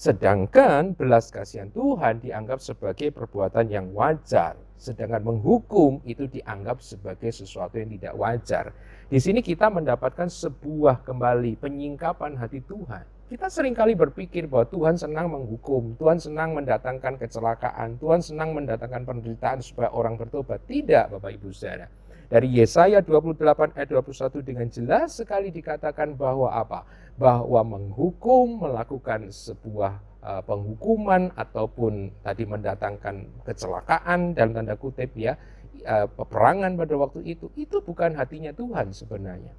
Sedangkan belas kasihan Tuhan dianggap sebagai perbuatan yang wajar. Sedangkan menghukum itu dianggap sebagai sesuatu yang tidak wajar. Di sini kita mendapatkan sebuah kembali penyingkapan hati Tuhan. Kita seringkali berpikir bahwa Tuhan senang menghukum, Tuhan senang mendatangkan kecelakaan, Tuhan senang mendatangkan penderitaan supaya orang bertobat. Tidak Bapak Ibu Saudara. Dari Yesaya 28 ayat 21 dengan jelas sekali dikatakan bahwa apa? Bahwa menghukum, melakukan sebuah penghukuman ataupun tadi mendatangkan kecelakaan dalam tanda kutip ya, peperangan pada waktu itu bukan hatinya Tuhan sebenarnya.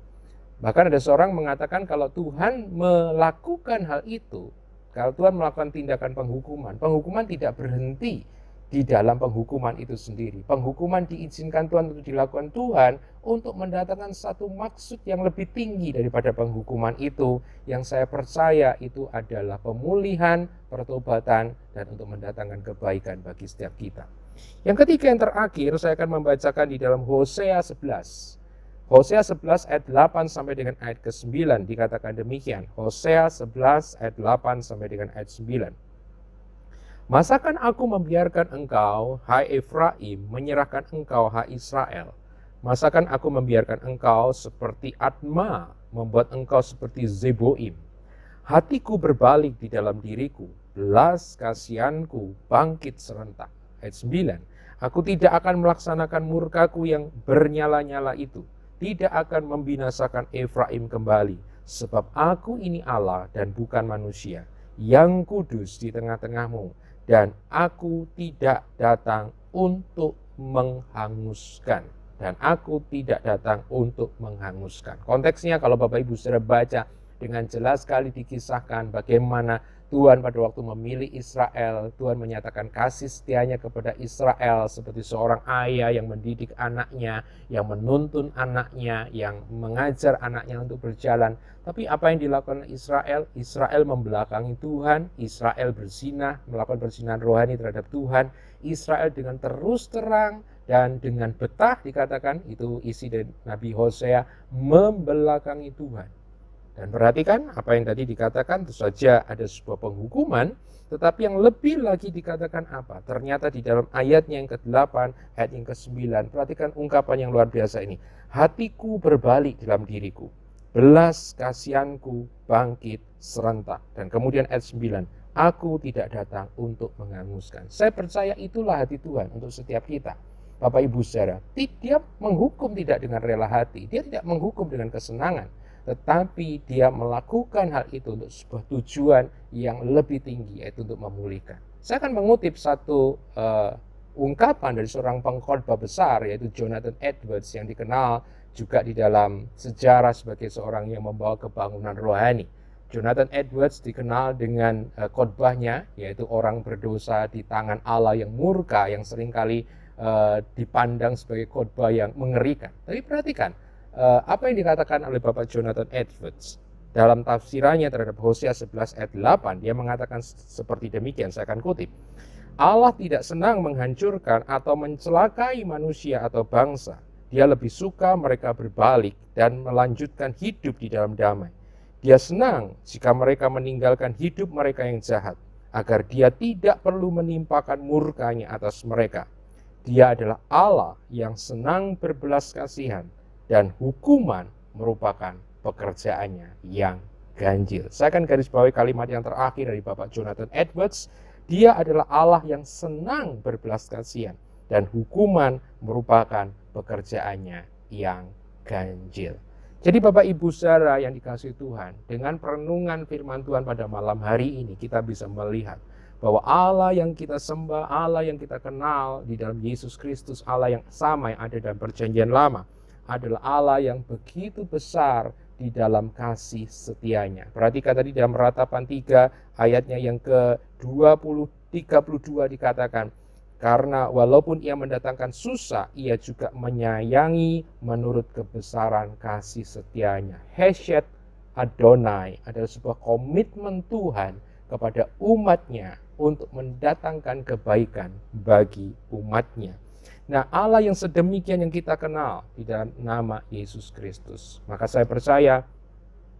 Bahkan ada seorang mengatakan kalau Tuhan melakukan hal itu, kalau Tuhan melakukan tindakan penghukuman, penghukuman tidak berhenti di dalam penghukuman itu sendiri. Penghukuman diizinkan Tuhan untuk dilakukan Tuhan untuk mendatangkan satu maksud yang lebih tinggi daripada penghukuman itu, yang saya percaya itu adalah pemulihan, pertobatan, dan untuk mendatangkan kebaikan bagi setiap kita. Yang ketiga, yang terakhir, saya akan membacakan di dalam Hosea 11. Hosea 11 ayat 8 sampai dengan ayat ke-9 dikatakan demikian. Hosea 11 ayat 8 sampai dengan ayat 9. Masakan aku membiarkan engkau, hai Efraim, menyerahkan engkau, hai Israel? Masakan aku membiarkan engkau seperti Adma, membuat engkau seperti Zeboim? Hatiku berbalik di dalam diriku, belas kasihanku bangkit serentak. Ayat 9. Aku tidak akan melaksanakan murkaku yang bernyala-nyala itu, tidak akan membinasakan Efraim kembali, sebab aku ini Allah dan bukan manusia, yang kudus di tengah-tengahmu, dan aku tidak datang untuk menghanguskan. Dan aku tidak datang untuk menghanguskan. Konteksnya kalau Bapak Ibu sudah baca, dengan jelas sekali dikisahkan bagaimana Tuhan pada waktu memilih Israel, Tuhan menyatakan kasih setianya kepada Israel seperti seorang ayah yang mendidik anaknya, yang menuntun anaknya, yang mengajar anaknya untuk berjalan. Tapi apa yang dilakukan Israel? Israel membelakangi Tuhan, Israel berzinah, melakukan perzinahan rohani terhadap Tuhan. Israel dengan terus terang dan dengan betah dikatakan, itu isi dari Nabi Hosea, membelakangi Tuhan. Dan perhatikan apa yang tadi dikatakan, tentu saja ada sebuah penghukuman, tetapi yang lebih lagi dikatakan apa? Ternyata di dalam ayatnya yang ke-8, ayat yang ke-9, perhatikan ungkapan yang luar biasa ini. Hatiku berbalik dalam diriku, belas kasihanku bangkit serentak. Dan kemudian ayat 9, aku tidak datang untuk menghanguskan. Saya percaya itulah hati Tuhan untuk setiap kita. Bapak Ibu saudara, dia menghukum tidak dengan rela hati, dia tidak menghukum dengan kesenangan, tetapi dia melakukan hal itu untuk sebuah tujuan yang lebih tinggi, yaitu untuk memulihkan. Saya akan mengutip satu ungkapan dari seorang pengkhotbah besar, yaitu Jonathan Edwards, yang dikenal juga di dalam sejarah sebagai seorang yang membawa kebangunan rohani. Jonathan Edwards dikenal dengan khotbahnya, yaitu orang berdosa di tangan Allah yang murka, yang seringkali dipandang sebagai khotbah yang mengerikan. Tapi perhatikan, apa yang dikatakan oleh Bapak Jonathan Edwards dalam tafsirannya terhadap Hosea 11 ayat 8, dia mengatakan seperti demikian, saya akan kutip. Allah tidak senang menghancurkan atau mencelakai manusia atau bangsa. Dia lebih suka mereka berbalik dan melanjutkan hidup di dalam damai. Dia senang jika mereka meninggalkan hidup mereka yang jahat, agar dia tidak perlu menimpakan murkanya atas mereka. Dia adalah Allah yang senang berbelas kasihan, dan hukuman merupakan pekerjaannya yang ganjil. Saya akan garis bawahi kalimat yang terakhir dari Bapak Jonathan Edwards. Dia adalah Allah yang senang berbelas kasihan, dan hukuman merupakan pekerjaannya yang ganjil. Jadi Bapak Ibu saudara yang dikasihi Tuhan, dengan perenungan firman Tuhan pada malam hari ini, kita bisa melihat bahwa Allah yang kita sembah, Allah yang kita kenal di dalam Yesus Kristus, Allah yang sama yang ada dalam perjanjian lama, adalah Allah yang begitu besar di dalam kasih setianya. Perhatikan tadi dalam Ratapan 3 ayatnya yang ke-32 dikatakan, karena walaupun ia mendatangkan susah, ia juga menyayangi menurut kebesaran kasih setianya. Hesed Adonai adalah sebuah komitmen Tuhan kepada umatnya untuk mendatangkan kebaikan bagi umatnya. Nah, Allah yang sedemikian yang kita kenal di dalam nama Yesus Kristus. Maka saya percaya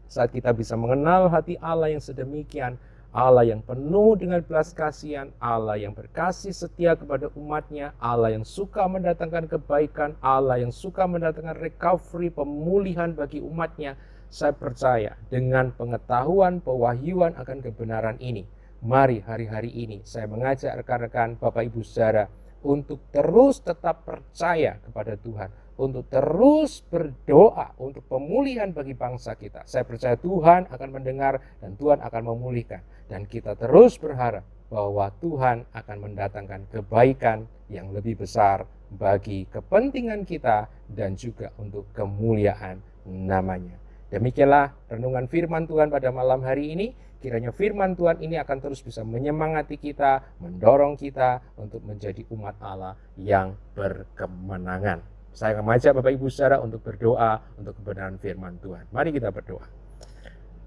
saat kita bisa mengenal hati Allah yang sedemikian, Allah yang penuh dengan belas kasihan, Allah yang berkasih setia kepada umatnya, Allah yang suka mendatangkan kebaikan, Allah yang suka mendatangkan recovery, pemulihan bagi umatnya, saya percaya dengan pengetahuan, pewahyuan akan kebenaran ini, mari hari-hari ini saya mengajak rekan-rekan Bapak Ibu saudara untuk terus tetap percaya kepada Tuhan, untuk terus berdoa untuk pemulihan bagi bangsa kita. Saya percaya Tuhan akan mendengar dan Tuhan akan memulihkan. Dan kita terus berharap bahwa Tuhan akan mendatangkan kebaikan yang lebih besar bagi kepentingan kita dan juga untuk kemuliaan namanya. Demikianlah renungan firman Tuhan pada malam hari ini. Kiranya firman Tuhan ini akan terus bisa menyemangati kita, mendorong kita untuk menjadi umat Allah yang berkemenangan. Saya mengajak Bapak Ibu Saudara untuk berdoa untuk kebenaran firman Tuhan. Mari kita berdoa.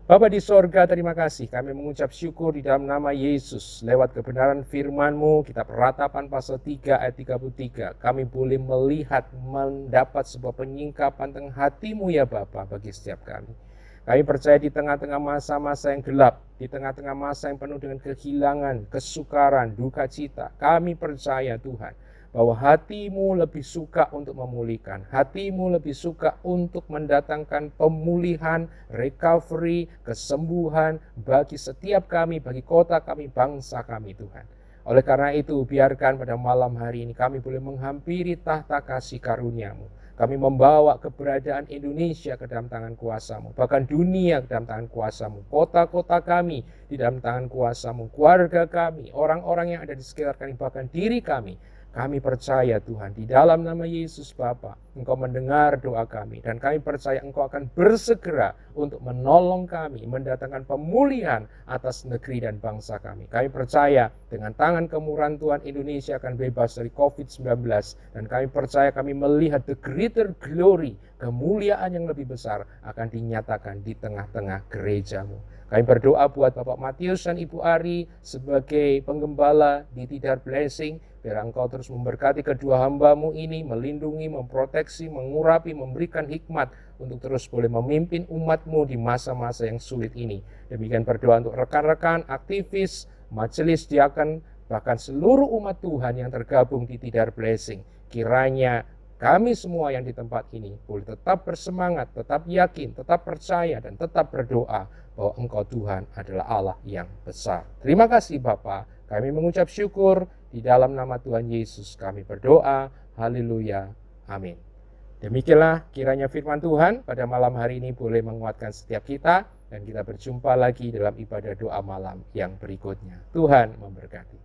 Bapa di sorga, terima kasih. Kami mengucap syukur di dalam nama Yesus. Lewat kebenaran firman-Mu, kitab Ratapan pasal 3 ayat 33. Kami boleh melihat, mendapat sebuah penyingkapan tentang hati-Mu ya Bapa bagi setiap kami. Kami percaya di tengah-tengah masa-masa yang gelap, di tengah-tengah masa yang penuh dengan kehilangan, kesukaran, duka cita. Kami percaya Tuhan, bahwa hati-Mu lebih suka untuk memulihkan, hati-Mu lebih suka untuk mendatangkan pemulihan, recovery, kesembuhan bagi setiap kami, bagi kota kami, bangsa kami Tuhan. Oleh karena itu, biarkan pada malam hari ini kami boleh menghampiri tahta kasih karunia-Mu. Kami membawa keberadaan Indonesia ke dalam tangan kuasa-Mu, bahkan dunia ke dalam tangan kuasa-Mu, kota-kota kami di dalam tangan kuasa-Mu, keluarga kami, orang-orang yang ada di sekitar kami, bahkan diri kami. Kami percaya Tuhan, di dalam nama Yesus Bapa, Engkau mendengar doa kami, dan kami percaya Engkau akan bersegera untuk menolong kami, mendatangkan pemulihan atas negeri dan bangsa kami. Kami percaya dengan tangan kemurahan Tuhan, Indonesia akan bebas dari COVID-19, dan kami percaya kami melihat the greater glory, kemuliaan yang lebih besar akan dinyatakan di tengah-tengah gereja-Mu. Kami berdoa buat Bapak Matius dan Ibu Ari sebagai penggembala di Tidar Blessing. Biar Engkau terus memberkati kedua hamba-Mu ini, melindungi, memproteksi, mengurapi, memberikan hikmat untuk terus boleh memimpin umat-Mu di masa-masa yang sulit ini. Demikian berdoa untuk rekan-rekan, aktivis, majelis diaken, bahkan seluruh umat Tuhan yang tergabung di Tidar Blessing. Kiranya kami semua yang di tempat ini boleh tetap bersemangat, tetap yakin, tetap percaya, dan tetap berdoa bahwa Engkau Tuhan adalah Allah yang besar. Terima kasih Bapa. Kami mengucap syukur di dalam nama Tuhan Yesus. Kami berdoa. Haleluya. Amin. Demikianlah kiranya firman Tuhan pada malam hari ini boleh menguatkan setiap kita. Dan kita berjumpa lagi dalam ibadah doa malam yang berikutnya. Tuhan memberkati.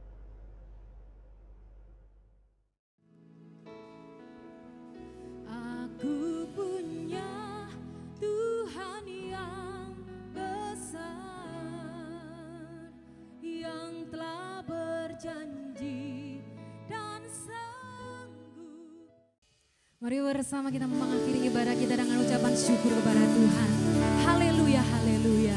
Aku punya Tuhan yang besar, yang telah berjanji dan sanggup. Mari bersama kita mengakhiri ibadah kita dengan ucapan syukur kepada Tuhan. Haleluya, haleluya.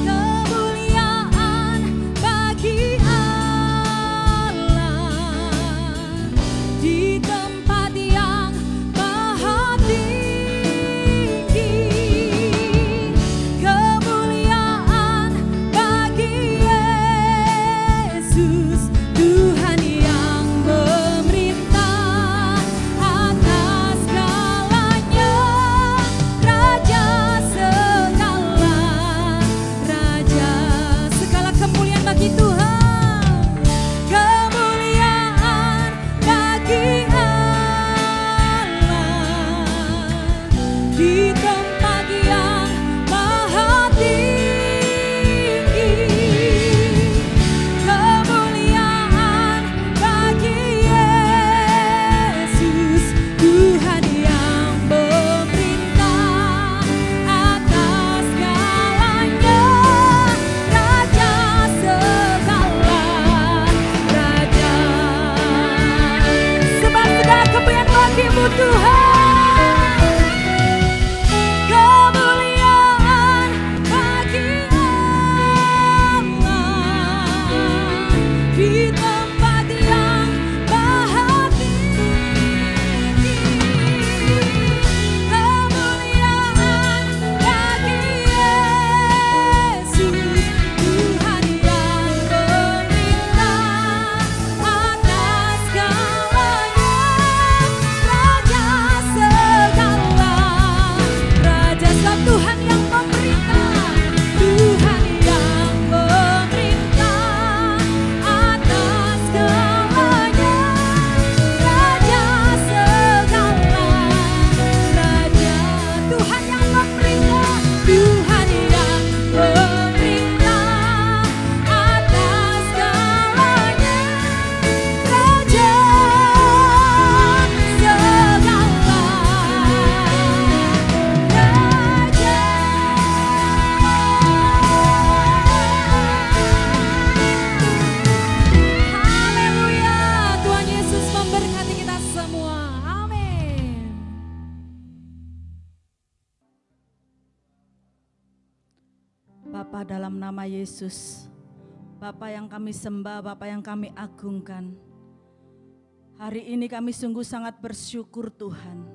Kemuliaan bagi Allah di tempat yang maha tinggi. Kemuliaan bagi Yesus, Tuhan yang memerintah atas segalanya. Raja Bapa, dalam nama Yesus, Bapa yang kami sembah, Bapa yang kami agungkan, hari ini kami sungguh sangat bersyukur Tuhan.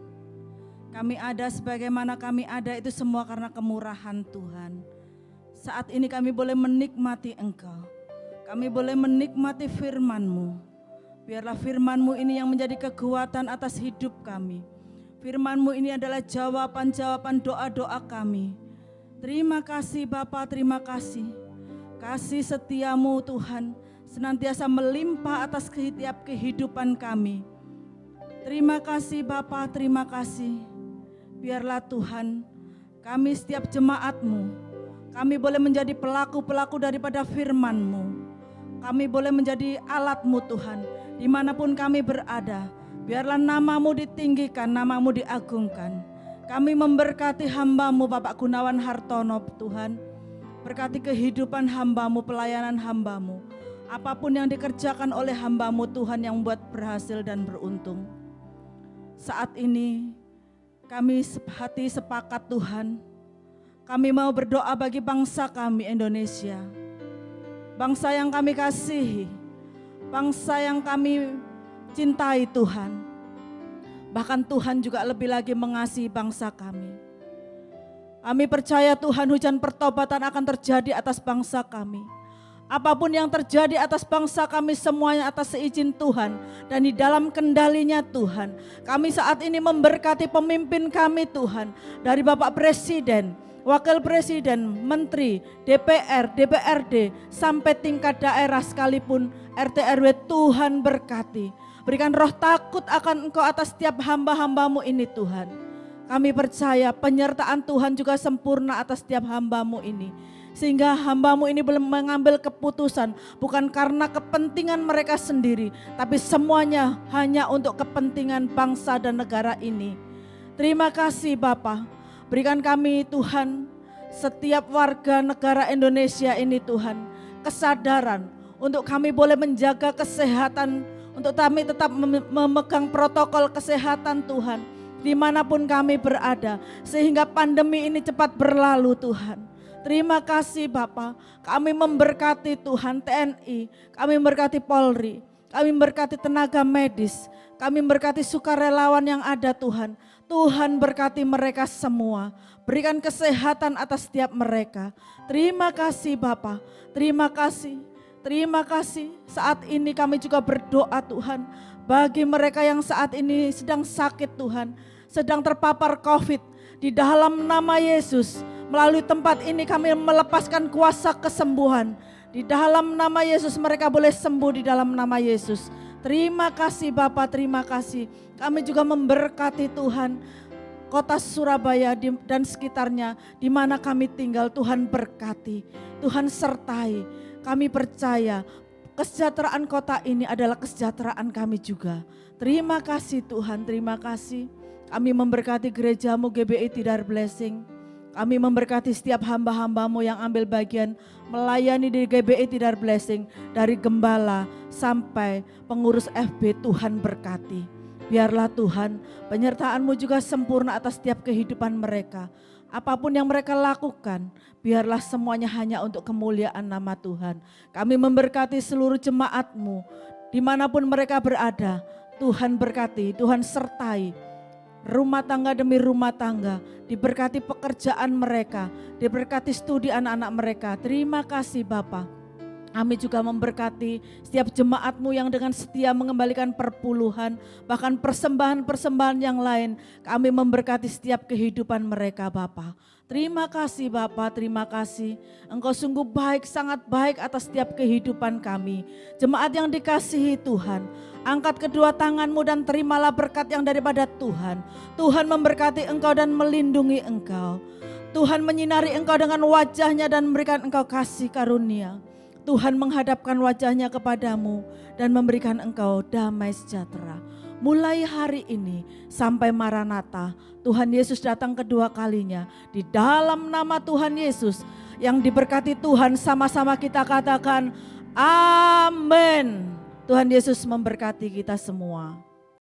Kami ada sebagaimana kami ada itu semua karena kemurahan Tuhan. Saat ini kami boleh menikmati Engkau, kami boleh menikmati firman-Mu. Biarlah firman-Mu ini yang menjadi kekuatan atas hidup kami. Firman-Mu ini adalah jawaban-jawaban doa-doa kami. Terima kasih Bapa, terima kasih. Kasih setia-Mu Tuhan senantiasa melimpah atas setiap kehidupan kami. Terima kasih Bapa, terima kasih. Biarlah Tuhan, kami setiap jemaat-Mu, kami boleh menjadi pelaku-pelaku daripada firman-Mu. Kami boleh menjadi alat-Mu Tuhan, dimanapun kami berada. Biarlah nama-Mu ditinggikan, nama-Mu diagungkan. Kami memberkati hamba-Mu Bapak Gunawan Hartono Tuhan. Berkati kehidupan hamba-Mu, pelayanan hamba-Mu. Apapun yang dikerjakan oleh hamba-Mu Tuhan yang membuat berhasil dan beruntung. Saat ini kami hati sepakat Tuhan. Kami mau berdoa bagi bangsa kami Indonesia. Bangsa yang kami kasihi. Bangsa yang kami cintai Tuhan. Bahkan Tuhan juga lebih lagi mengasihi bangsa kami. Kami percaya Tuhan hujan pertobatan akan terjadi atas bangsa kami. Apapun yang terjadi atas bangsa kami semuanya atas seizin Tuhan. Dan di dalam kendalinya Tuhan. Kami saat ini memberkati pemimpin kami Tuhan. Dari Bapak Presiden, Wakil Presiden, Menteri, DPR, DPRD, sampai tingkat daerah sekalipun RT RW Tuhan berkati. Berikan roh takut akan Engkau atas setiap hamba-hamba-Mu ini Tuhan. Kami percaya penyertaan Tuhan juga sempurna atas setiap hamba-Mu ini. Sehingga hamba-Mu ini belum mengambil keputusan bukan karena kepentingan mereka sendiri. Tapi semuanya hanya untuk kepentingan bangsa dan negara ini. Terima kasih Bapa. Berikan kami Tuhan, setiap warga negara Indonesia ini Tuhan, kesadaran untuk kami boleh menjaga kesehatan, untuk kami tetap memegang protokol kesehatan Tuhan, dimanapun kami berada, sehingga pandemi ini cepat berlalu Tuhan. Terima kasih Bapa, kami memberkati Tuhan TNI, kami memberkati Polri, kami memberkati tenaga medis, kami memberkati sukarelawan yang ada Tuhan. Tuhan berkati mereka semua, berikan kesehatan atas setiap mereka. Terima kasih Bapa, terima kasih. Terima kasih, saat ini kami juga berdoa Tuhan, bagi mereka yang saat ini sedang sakit Tuhan, sedang terpapar COVID, di dalam nama Yesus, melalui tempat ini kami melepaskan kuasa kesembuhan, di dalam nama Yesus mereka boleh sembuh di dalam nama Yesus. Terima kasih Bapa, terima kasih, kami juga memberkati Tuhan, kota Surabaya dan sekitarnya, di mana kami tinggal Tuhan berkati, Tuhan sertai. Kami percaya kesejahteraan kota ini adalah kesejahteraan kami juga. Terima kasih Tuhan, terima kasih. Kami memberkati gereja-Mu GBI Tidar Blessing. Kami memberkati setiap hamba-hamba-Mu yang ambil bagian melayani di GBI Tidar Blessing. Dari gembala sampai pengurus FB, Tuhan berkati. Biarlah Tuhan penyertaan-Mu juga sempurna atas setiap kehidupan mereka. Apapun yang mereka lakukan, biarlah semuanya hanya untuk kemuliaan nama Tuhan. Kami memberkati seluruh jemaat-Mu, dimanapun mereka berada. Tuhan berkati, Tuhan sertai. Rumah tangga demi rumah tangga, diberkati pekerjaan mereka, diberkati studi anak-anak mereka. Terima kasih Bapa. Kami juga memberkati setiap jemaat-Mu yang dengan setia mengembalikan perpuluhan, bahkan persembahan-persembahan yang lain. Kami memberkati setiap kehidupan mereka Bapa. Terima kasih Bapa, terima kasih. Engkau sungguh baik, sangat baik atas setiap kehidupan kami. Jemaat yang dikasihi Tuhan, angkat kedua tangan-Mu dan terimalah berkat yang daripada Tuhan. Tuhan memberkati engkau dan melindungi engkau. Tuhan menyinari engkau dengan wajah-Nya dan memberikan engkau kasih karunia. Tuhan menghadapkan wajah-Nya kepadamu dan memberikan engkau damai sejahtera. Mulai hari ini sampai Maranatha, Tuhan Yesus datang kedua kalinya. Di dalam nama Tuhan Yesus yang diberkati Tuhan, sama-sama kita katakan amin. Tuhan Yesus memberkati kita semua.